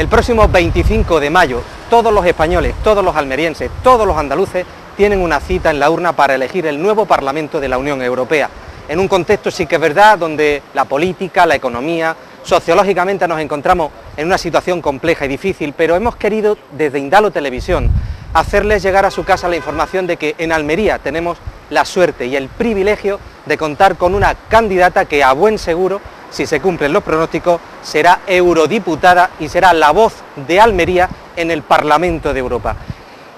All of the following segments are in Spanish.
El próximo 25 de mayo, todos los españoles, todos los almerienses, todos los andaluces tienen una cita en la urna para elegir el nuevo Parlamento de la Unión Europea, en un contexto sí que es verdad, donde la política, la economía, sociológicamente nos encontramos en una situación compleja y difícil, pero hemos querido desde Indalo Televisión hacerles llegar a su casa la información de que en Almería tenemos la suerte y el privilegio de contar con una candidata que a buen seguro, si se cumplen los pronósticos, será eurodiputada y será la voz de Almería en el Parlamento de Europa.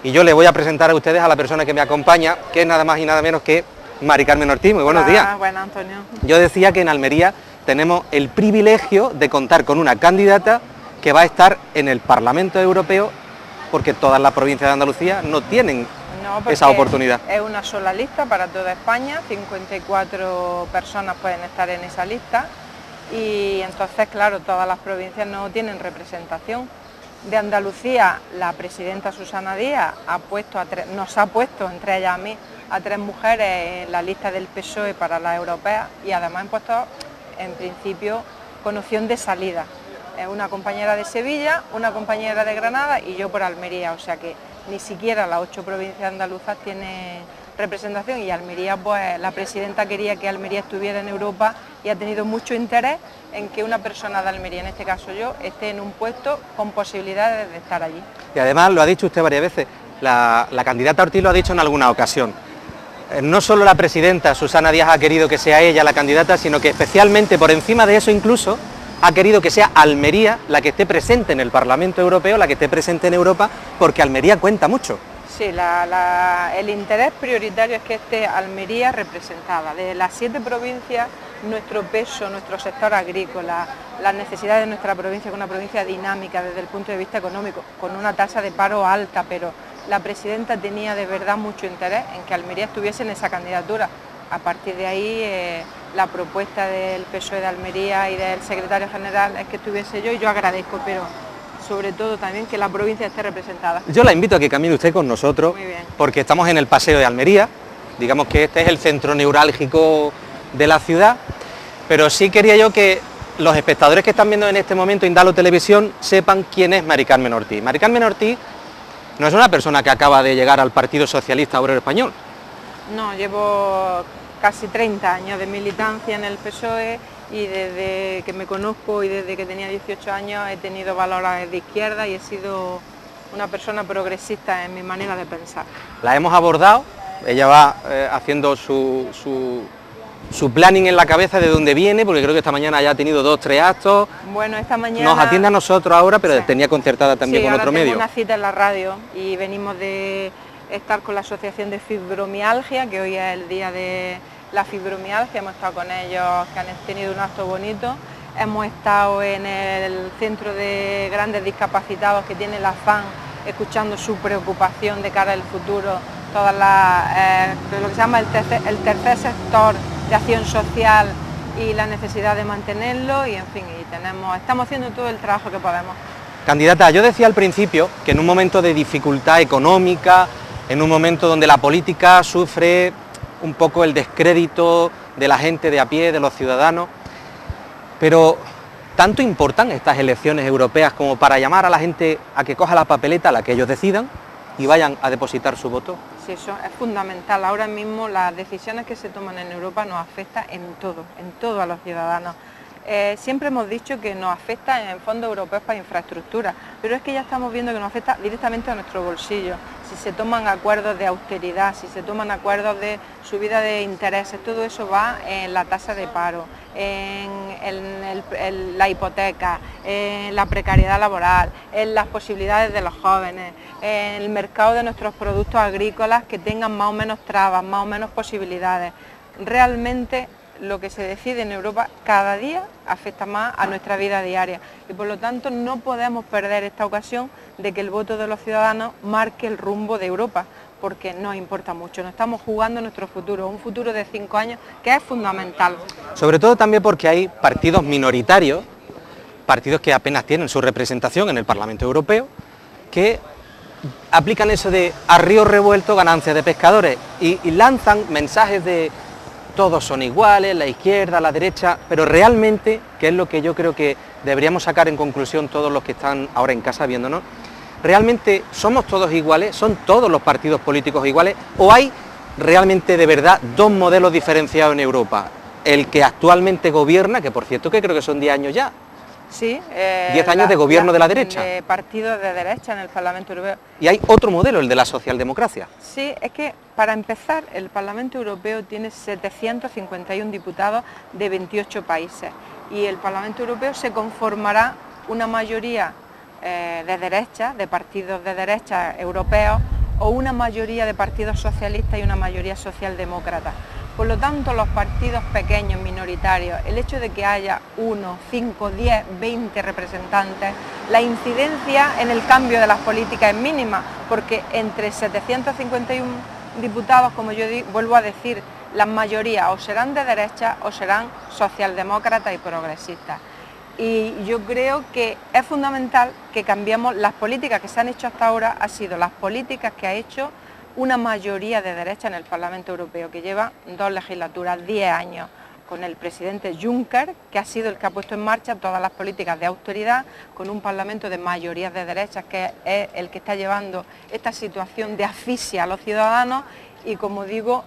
Y yo les voy a presentar a ustedes a la persona que me acompaña, que es nada más y nada menos que Mari Carmen Ortiz. Muy buenos días. Buenas, Antonio. Yo decía que en Almería tenemos el privilegio de contar con una candidata que va a estar en el Parlamento Europeo, porque todas las provincias de Andalucía no tienen esa oportunidad. Es una sola lista para toda España, 54 personas pueden estar en esa lista y entonces, claro, todas las provincias no tienen representación. De Andalucía, la presidenta Susana Díaz nos ha puesto, entre ellas a mí, a 3 mujeres en la lista del PSOE para las europeas y además han puesto, en principio, con opción de salida. Una compañera de Sevilla, una compañera de Granada y yo por Almería, o sea que ni siquiera las 8 provincias andaluzas tienen representación y Almería, pues la presidenta quería que Almería estuviera en Europa y ha tenido mucho interés en que una persona de Almería, en este caso yo, esté en un puesto con posibilidades de estar allí. Y además, lo ha dicho usted varias veces, la candidata Ortiz lo ha dicho en alguna ocasión. No solo la presidenta Susana Díaz ha querido que sea ella la candidata, sino que especialmente por encima de eso incluso ha querido que sea Almería la que esté presente en el Parlamento Europeo, la que esté presente en Europa, porque Almería cuenta mucho. Sí, el interés prioritario es que esté Almería representada. De las 7 provincias, nuestro peso, nuestro sector agrícola, las necesidades de nuestra provincia, que es una provincia dinámica desde el punto de vista económico, con una tasa de paro alta, pero la presidenta tenía de verdad mucho interés en que Almería estuviese en esa candidatura. A partir de ahí, la propuesta del PSOE de Almería y del secretario general es que estuviese yo y yo agradezco, pero sobre todo también que la provincia esté representada. Yo la invito a que camine usted con nosotros, porque estamos en el Paseo de Almería, digamos que este es el centro neurálgico de la ciudad, pero sí quería yo que los espectadores que están viendo en este momento Indalo Televisión sepan quién es Mari Carmen Ortiz. Mari Carmen Ortiz no es una persona que acaba de llegar al Partido Socialista Obrero Español. No, llevo casi 30 años de militancia en el PSOE y desde que me conozco y desde que tenía 18 años he tenido valores de izquierda y he sido una persona progresista en mi manera de pensar. La hemos abordado, ella va haciendo su planning en la cabeza de dónde viene, porque creo que esta mañana ya ha tenido 2 o 3 actos. Bueno, esta mañana nos atiende a nosotros ahora, pero sí, tenía concertada también con otro medio. Sí, una cita en la radio y venimos de estar con la Asociación de Fibromialgia, que hoy es el día de la fibromialgia, hemos estado con ellos, que han tenido un acto bonito, hemos estado en el centro de grandes discapacitados que tiene la FAN, escuchando su preocupación de cara al futuro, todas lo que se llama el tercer sector de acción social y la necesidad de mantenerlo y en fin, estamos haciendo todo el trabajo que podemos. Candidata, yo decía al principio que en un momento de dificultad económica, en un momento donde la política sufre un poco el descrédito de la gente de a pie, de los ciudadanos, pero ¿tanto importan estas elecciones europeas como para llamar a la gente a que coja la papeleta, a la que ellos decidan, y vayan a depositar su voto? Sí, eso es fundamental. Ahora mismo las decisiones que se toman en Europa nos afectan en todo a los ciudadanos. Siempre hemos dicho que nos afecta en fondos europeos para infraestructura, pero es que ya estamos viendo que nos afecta directamente a nuestro bolsillo. Si se toman acuerdos de austeridad, si se toman acuerdos de subida de intereses, todo eso va en la tasa de paro, en la hipoteca, en la precariedad laboral, en las posibilidades de los jóvenes, en el mercado de nuestros productos agrícolas que tengan más o menos trabas, más o menos posibilidades. Realmente lo que se decide en Europa cada día afecta más a nuestra vida diaria y por lo tanto no podemos perder esta ocasión de que el voto de los ciudadanos marque el rumbo de Europa, porque nos importa mucho, nos estamos jugando nuestro futuro, un futuro de 5 años que es fundamental. Sobre todo también porque hay partidos minoritarios, partidos que apenas tienen su representación en el Parlamento Europeo, que aplican eso de a río revuelto ganancias de pescadores y lanzan mensajes de todos son iguales, la izquierda, la derecha, pero realmente, que es lo que yo creo que deberíamos sacar en conclusión todos los que están ahora en casa viéndonos, ¿realmente somos todos iguales? ¿Son todos los partidos políticos iguales? ¿O hay realmente de verdad dos modelos diferenciados en Europa? El que actualmente gobierna, que por cierto que creo que son 10 años ya. Sí. 10 años de gobierno de la derecha. De partidos de derecha en el Parlamento Europeo. Y hay otro modelo, el de la socialdemocracia. Sí, es que para empezar el Parlamento Europeo tiene 751 diputados de 28 países y el Parlamento Europeo se conformará una mayoría de derecha, de partidos de derecha europeos, o una mayoría de partidos socialistas y una mayoría socialdemócrata. Por lo tanto, los partidos pequeños, minoritarios, el hecho de que haya 1, 5, 10, 20 representantes, la incidencia en el cambio de las políticas es mínima, porque entre 751 diputados, como yo vuelvo a decir, las mayorías o serán de derecha o serán socialdemócratas y progresistas. Y yo creo que es fundamental que cambiemos las políticas que se han hecho hasta ahora, han sido las políticas que ha hecho una mayoría de derecha en el Parlamento Europeo, que lleva 2 legislaturas, 10 años, con el presidente Juncker, que ha sido el que ha puesto en marcha todas las políticas de austeridad, con un Parlamento de mayorías de derechas, que es el que está llevando esta situación de asfixia a los ciudadanos, y como digo,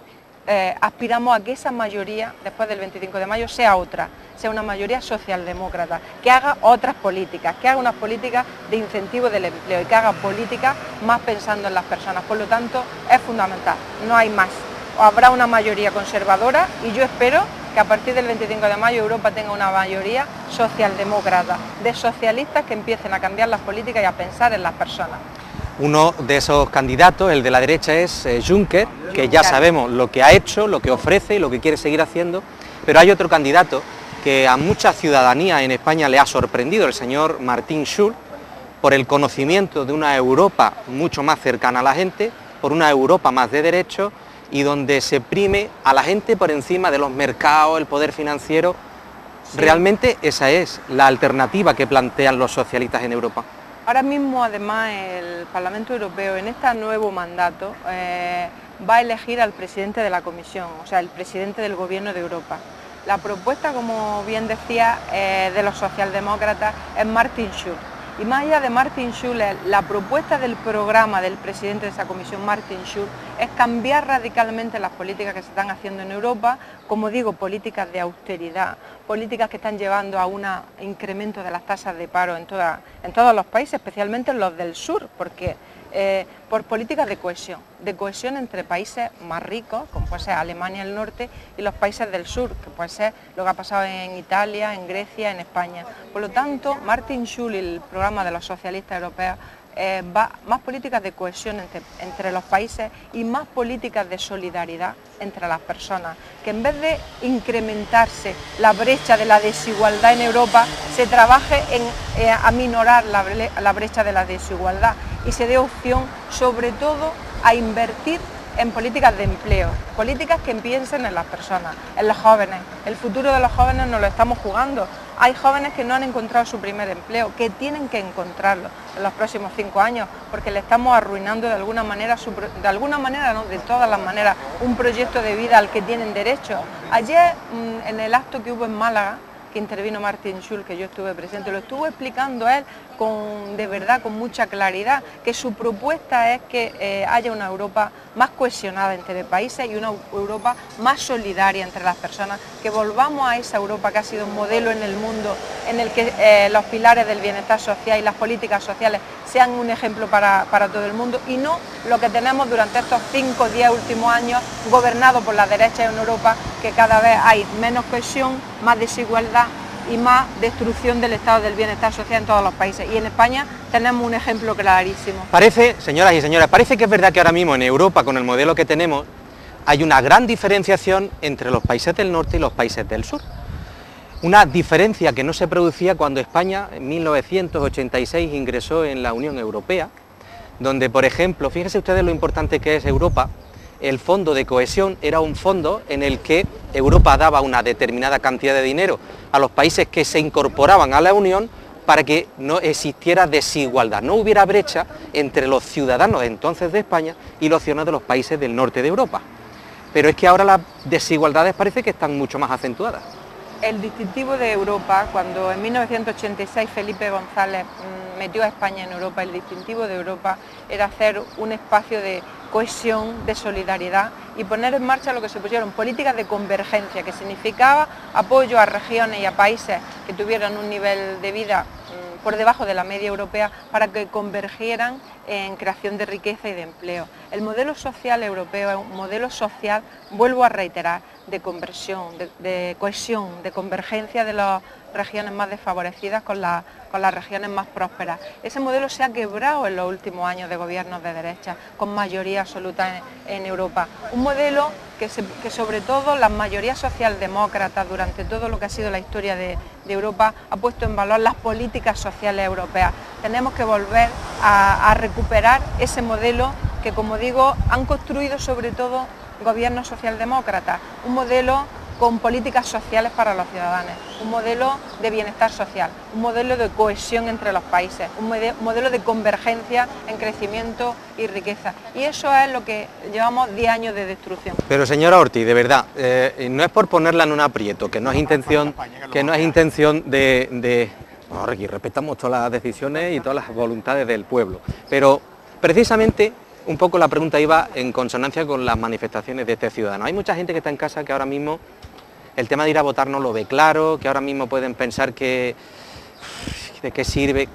aspiramos a que esa mayoría, después del 25 de mayo, sea otra, sea una mayoría socialdemócrata, que haga otras políticas, que haga unas políticas de incentivo del empleo y que haga políticas más pensando en las personas. Por lo tanto, es fundamental, no hay más. Habrá una mayoría conservadora y yo espero que a partir del 25 de mayo Europa tenga una mayoría socialdemócrata, de socialistas que empiecen a cambiar las políticas y a pensar en las personas. Uno de esos candidatos, el de la derecha, es Juncker, que ya sabemos lo que ha hecho, lo que ofrece y lo que quiere seguir haciendo, pero hay otro candidato que a mucha ciudadanía en España le ha sorprendido, el señor Martin Schulz, por el conocimiento de una Europa mucho más cercana a la gente, por una Europa más de derechos y donde se prime a la gente por encima de los mercados, el poder financiero. Sí. Realmente esa es la alternativa que plantean los socialistas en Europa. Ahora mismo, además, el Parlamento Europeo, en este nuevo mandato, va a elegir al presidente de la Comisión, o sea, el presidente del Gobierno de Europa. La propuesta, como bien decía, de los socialdemócratas es Martin Schulz. Y más allá de Martin Schulz, la propuesta del programa del presidente de esa comisión, Martin Schulz, es cambiar radicalmente las políticas que se están haciendo en Europa, como digo, políticas de austeridad, políticas que están llevando a un incremento de las tasas de paro en todos los países, especialmente en los del sur, porque por políticas de cohesión entre países más ricos, como puede ser Alemania del Norte, y los países del sur, que puede ser lo que ha pasado en Italia, en Grecia, en España. Por lo tanto, Martin Schulz y el programa de los socialistas europeos va más políticas de cohesión entre los países y más políticas de solidaridad entre las personas, que en vez de incrementarse la brecha de la desigualdad en Europa, se trabaje en aminorar la brecha de la desigualdad y se dé opción sobre todo a invertir en políticas de empleo, políticas que piensen en las personas, en los jóvenes. El futuro de los jóvenes nos lo estamos jugando. Hay jóvenes que no han encontrado su primer empleo, que tienen que encontrarlo en los próximos 5 años, porque le estamos arruinando de alguna manera, no, de todas las maneras, un proyecto de vida al que tienen derecho. Ayer, en el acto que hubo en Málaga, que intervino Martin Schulz, que yo estuve presente, lo estuvo explicando él de verdad, con mucha claridad, que su propuesta es que haya una Europa más cohesionada entre países y una Europa más solidaria entre las personas, que volvamos a esa Europa que ha sido un modelo en el mundo, en el que los pilares del bienestar social y las políticas sociales sean un ejemplo para todo el mundo, y no lo que tenemos durante estos 5 o 10 últimos años, gobernado por la derecha en Europa, que cada vez hay menos cohesión, más desigualdad y más destrucción del estado del bienestar social en todos los países. Y en España tenemos un ejemplo clarísimo. Parece, señoras y señores, parece que es verdad que ahora mismo en Europa, con el modelo que tenemos, hay una gran diferenciación entre los países del norte y los países del sur. Una diferencia que no se producía cuando España en 1986 ingresó en la Unión Europea, donde, por ejemplo, fíjense ustedes lo importante que es Europa. El fondo de cohesión era un fondo en el que Europa daba una determinada cantidad de dinero a los países que se incorporaban a la Unión para que no existiera desigualdad, no hubiera brecha entre los ciudadanos de entonces de España y los ciudadanos de los países del norte de Europa. Pero es que ahora las desigualdades parece que están mucho más acentuadas. el distintivo de Europa, cuando en 1986 Felipe González metió a España en Europa, el distintivo de Europa era hacer un espacio de cohesión, de solidaridad y poner en marcha lo que se pusieron políticas de convergencia, que significaba apoyo a regiones y a países que tuvieran un nivel de vida por debajo de la media europea para que convergieran en creación de riqueza y de empleo. El modelo social europeo es un modelo social, vuelvo a reiterar, de conversión, de cohesión, de convergencia de las regiones más desfavorecidas con las regiones más prósperas. Ese modelo se ha quebrado en los últimos años de gobiernos de derecha, con mayoría absoluta en Europa. Un modelo que sobre todo las mayorías socialdemócratas durante todo lo que ha sido la historia de Europa ha puesto en valor las políticas sociales europeas. Tenemos que volver a recuperar ese modelo que, como digo, han construido sobre todo gobiernos socialdemócratas, un modelo con políticas sociales para los ciudadanos, un modelo de bienestar social, un modelo de cohesión entre los países, un modelo de convergencia en crecimiento y riqueza. Y eso es lo que llevamos 10 años de destrucción. Pero señora Ortiz, de verdad, no es por ponerla en un aprieto, que no es intención de... Bueno, aquí respetamos todas las decisiones y todas las voluntades del pueblo, pero precisamente un poco la pregunta iba en consonancia con las manifestaciones de este ciudadano. Hay mucha gente que está en casa que ahora mismo el tema de ir a votar no lo ve claro, que ahora mismo pueden pensar que de qué sirve.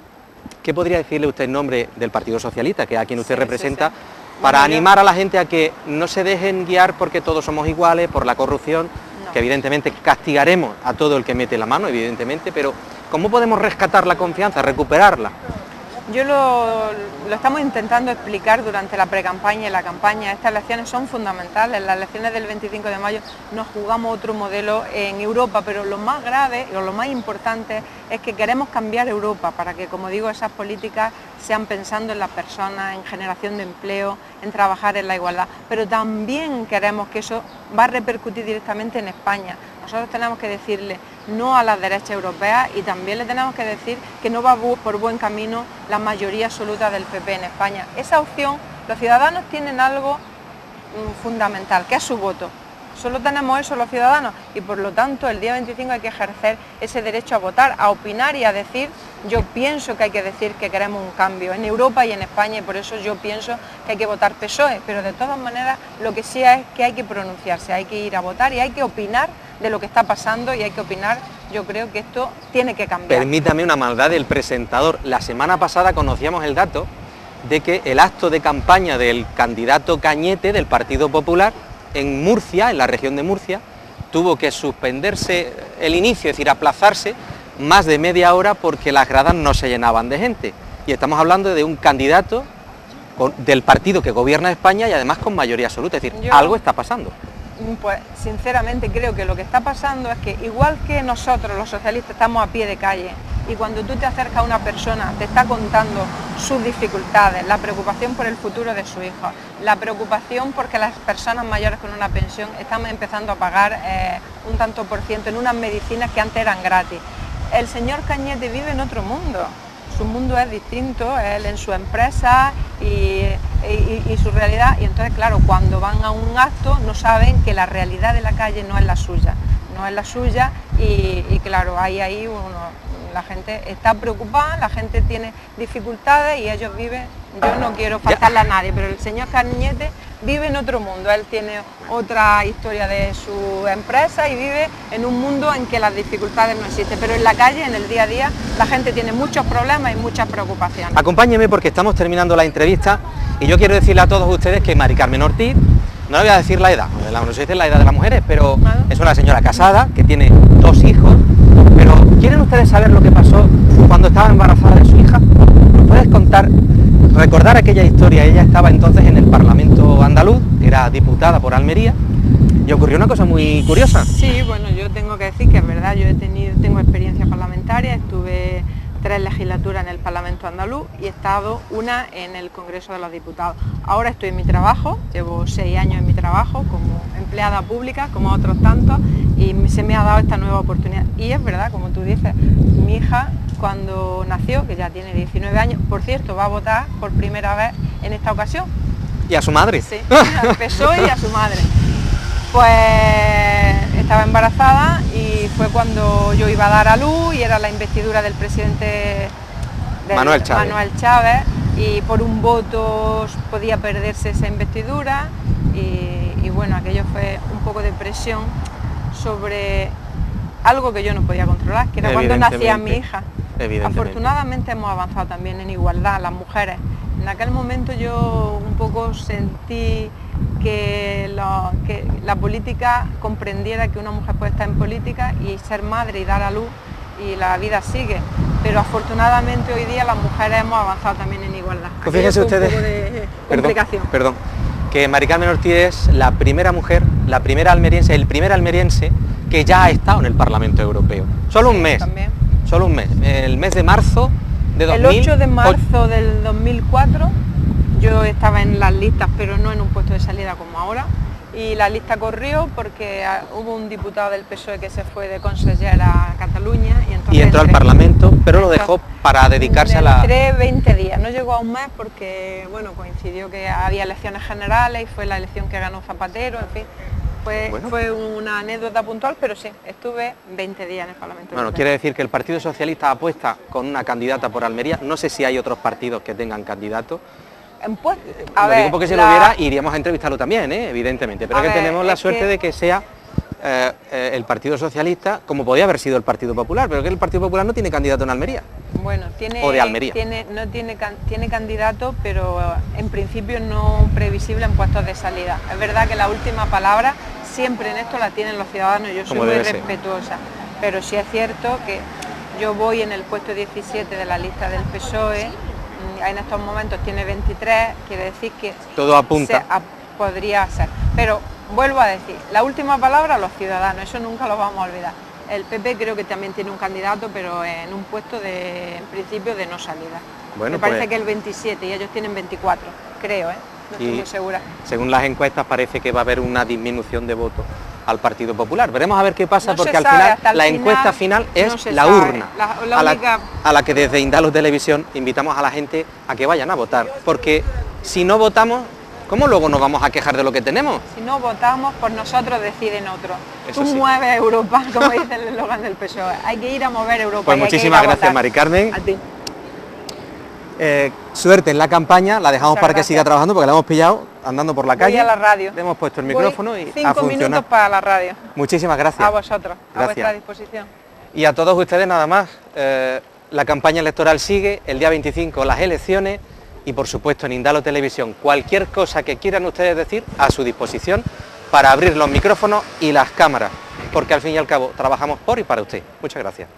¿Qué podría decirle usted en nombre del Partido Socialista, que es a quien usted representa, para animar a la gente a que no se dejen guiar porque todos somos iguales, por la corrupción, que evidentemente castigaremos a todo el que mete la mano, evidentemente, pero ¿cómo podemos rescatar la confianza, recuperarla? Yo lo estamos intentando explicar durante la precampaña y la campaña. Estas elecciones son fundamentales. Las elecciones del 25 de mayo nos jugamos otro modelo en Europa, pero lo más grave o lo más importante es que queremos cambiar Europa para que, como digo, esas políticas sean pensando en las personas, en generación de empleo, en trabajar en la igualdad. Pero también queremos que eso va a repercutir directamente en España. Nosotros tenemos que decirle no a las derechas europeas y también le tenemos que decir que no va por buen camino la mayoría absoluta del PP en España. Esa opción, los ciudadanos tienen algo fundamental, que es su voto. Solo tenemos eso los ciudadanos y por lo tanto el día 25 hay que ejercer ese derecho a votar, a opinar y a decir. Yo pienso que hay que decir que queremos un cambio en Europa y en España y por eso yo pienso que hay que votar PSOE, pero de todas maneras lo que sí es que hay que pronunciarse, hay que ir a votar y hay que opinar de lo que está pasando y hay que opinar, yo creo que esto tiene que cambiar. Permítame una maldad del presentador. La semana pasada conocíamos el dato de que el acto de campaña del candidato Cañete del Partido Popular en Murcia, en la región de Murcia, tuvo que suspenderse el inicio, es decir, aplazarse más de media hora porque las gradas no se llenaban de gente. Y estamos hablando de un candidato del partido que gobierna España y además con mayoría absoluta, es decir, algo está pasando. Pues sinceramente creo que lo que está pasando es que igual que nosotros los socialistas estamos a pie de calle y cuando tú te acercas a una persona te está contando sus dificultades, la preocupación por el futuro de su hijo, la preocupación porque las personas mayores con una pensión están empezando a pagar un tanto por ciento en unas medicinas que antes eran gratis. El señor Cañete vive en otro mundo. Su mundo es distinto, él en su empresa y su realidad, y entonces claro, cuando van a un acto no saben que la realidad de la calle no es la suya, y claro, ahí la gente está preocupada, la gente tiene dificultades y ellos viven, yo no quiero faltarle a nadie, pero el señor Cañete vive en otro mundo, él tiene otra historia de su empresa y vive en un mundo en que las dificultades no existen, pero en la calle, en el día a día, la gente tiene muchos problemas y muchas preocupaciones. Acompáñeme porque estamos terminando la entrevista y yo quiero decirle a todos ustedes que Mari Carmen Ortiz, no le voy a decir la edad, no se dice la edad de las mujeres, pero es una señora casada que tiene 2 hijos, pero ¿quieren ustedes saber lo que pasó cuando estaba embarazada de su hija? ¿Nos puedes contar? Recordar aquella historia. Ella estaba entonces en el Parlamento andaluz, era diputada por Almería, y ocurrió una cosa muy curiosa. Sí, bueno, yo tengo que decir que es verdad, yo tengo experiencia parlamentaria, estuve 3 legislaturas en el Parlamento andaluz y he estado una en el Congreso de los Diputados. Ahora estoy en mi trabajo, llevo 6 años en mi trabajo como empleada pública, como otros tantos, y se me ha dado esta nueva oportunidad. Y es verdad, como tú dices, mi hija cuando nació, que ya tiene 19 años, por cierto, va a votar por primera vez en esta ocasión. ¿Y a su madre? Sí, al PSOE y a su madre. Pues estaba embarazada y fue cuando yo iba a dar a luz y era la investidura del presidente Manuel Chávez, y por un voto podía perderse esa investidura y bueno, aquello fue un poco de presión sobre algo que yo no podía controlar, que era cuando nacía mi hija. Afortunadamente hemos avanzado también en igualdad, las mujeres. En aquel momento yo un poco sentí que la política comprendiera que una mujer puede estar en política y ser madre y dar a luz y la vida sigue, pero afortunadamente hoy día las mujeres hemos avanzado también en igualdad. Pues fíjense ustedes, un poco de complicación. Perdón, que Mari Carmen Ortiz es la primera mujer, la primera almeriense, el primer almeriense que ya ha estado en el Parlamento Europeo. Solo un mes, también. Solo un mes, el mes de marzo de 2000. El 8 de marzo del 2004 yo estaba en las listas, pero no en un puesto de salida como ahora, y la lista corrió porque hubo un diputado del PSOE que se fue de conseller a Cataluña y entró al Parlamento, pero lo dejó para dedicarse a la... Entré 20 días, no llegó a un mes porque bueno, coincidió que había elecciones generales y fue la elección que ganó Zapatero, en fin. Fue una anécdota puntual, pero sí, estuve 20 días en el Parlamento Bueno, Europeo. quiere decir que el Partido Socialista apuesta con una candidata por Almería. No sé si hay otros partidos que tengan candidatos. Pues, lo digo porque si lo hubiera, iríamos a entrevistarlo también, evidentemente. Pero tenemos la suerte de que sea el Partido Socialista, como podía haber sido el Partido Popular, pero que el Partido Popular no tiene candidato en Almería. Bueno, o de Almería. Tiene candidato, pero en principio no previsible en puestos de salida. Es verdad que la última palabra siempre en esto la tienen los ciudadanos, yo soy muy respetuosa, pero sí es cierto que yo voy en el puesto 17 de la lista del PSOE, en estos momentos tiene 23, quiere decir que todo apunta. Podría ser, pero vuelvo a decir, la última palabra los ciudadanos, eso nunca lo vamos a olvidar. El PP creo que también tiene un candidato, pero en un puesto en principio de no salida. Bueno, me parece que el 27 y ellos tienen 24, creo, no estoy muy segura. Según las encuestas parece que va a haber una disminución de votos al Partido Popular. Veremos a ver qué pasa, porque al final la encuesta final es la urna, a la que desde Indalo Televisión invitamos a la gente a que vayan a votar, porque si no votamos, ¿cómo luego nos vamos a quejar de lo que tenemos? Si no votamos, por nosotros deciden otros. Tú mueves Europa, como dice el eslogan del PSOE. Hay que ir a mover Europa. Pues muchísimas gracias, Mari Carmen. A ti. Suerte en la campaña, la dejamos para que siga trabajando porque la hemos pillado andando por la calle. Voy a la radio. Le hemos puesto el micrófono y a 5 minutos para la radio. Muchísimas gracias. A vosotros, a vuestra disposición. Y a todos ustedes nada más. La campaña electoral sigue, el día 25 las elecciones y por supuesto en Indalo Televisión cualquier cosa que quieran ustedes decir a su disposición para abrir los micrófonos y las cámaras, porque al fin y al cabo trabajamos por y para usted. Muchas gracias.